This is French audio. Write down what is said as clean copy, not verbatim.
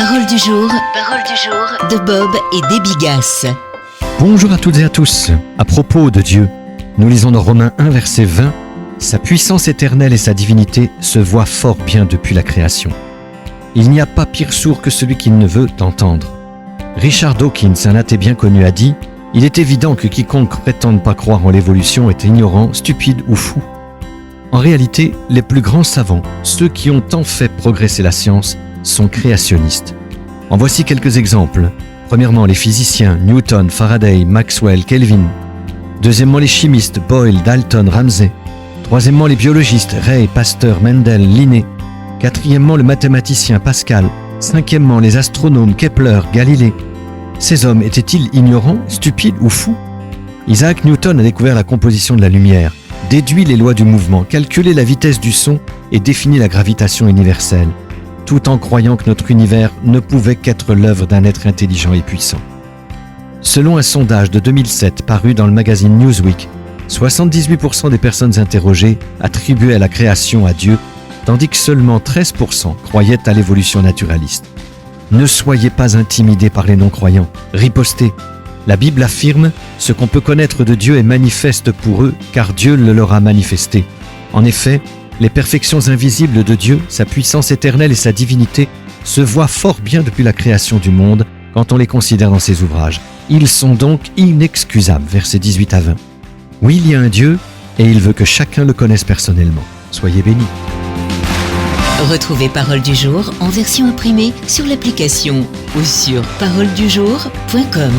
Parole du jour de Bob et Déby Gasse. Bonjour à toutes et à tous. À propos de Dieu, nous lisons dans Romains 1, verset 20, « Sa puissance éternelle et sa divinité se voient fort bien depuis la création. Il n'y a pas pire sourd que celui qui ne veut entendre. » Richard Dawkins, un athée bien connu, a dit « Il est évident que quiconque prétend ne pas croire en l'évolution est ignorant, stupide ou fou. » En réalité, les plus grands savants, ceux qui ont tant fait progresser la science, sont créationnistes. En voici quelques exemples. Premièrement, les physiciens Newton, Faraday, Maxwell, Kelvin. Deuxièmement, les chimistes Boyle, Dalton, Ramsay. Troisièmement, les biologistes Ray, Pasteur, Mendel, Linné. Quatrièmement, le mathématicien Pascal. Cinquièmement, les astronomes Kepler, Galilée. Ces hommes étaient-ils ignorants, stupides ou fous? Isaac Newton a découvert la composition de la lumière, déduit les lois du mouvement, calculé la vitesse du son et défini la gravitation universelle, tout en croyant que notre univers ne pouvait qu'être l'œuvre d'un être intelligent et puissant. Selon un sondage de 2007 paru dans le magazine Newsweek, 78% des personnes interrogées attribuaient la création à Dieu, tandis que seulement 13% croyaient à l'évolution naturaliste. Ne soyez pas intimidés par les non-croyants, ripostez. La Bible affirme « Ce qu'on peut connaître de Dieu est manifeste pour eux, car Dieu le leur a manifesté. » En effet, les perfections invisibles de Dieu, sa puissance éternelle et sa divinité se voient fort bien depuis la création du monde quand on les considère dans ses ouvrages. Ils sont donc inexcusables, versets 18 à 20. Oui, il y a un Dieu et il veut que chacun le connaisse personnellement. Soyez bénis. Retrouvez Parole du jour en version imprimée sur l'application ou sur paroledujour.com.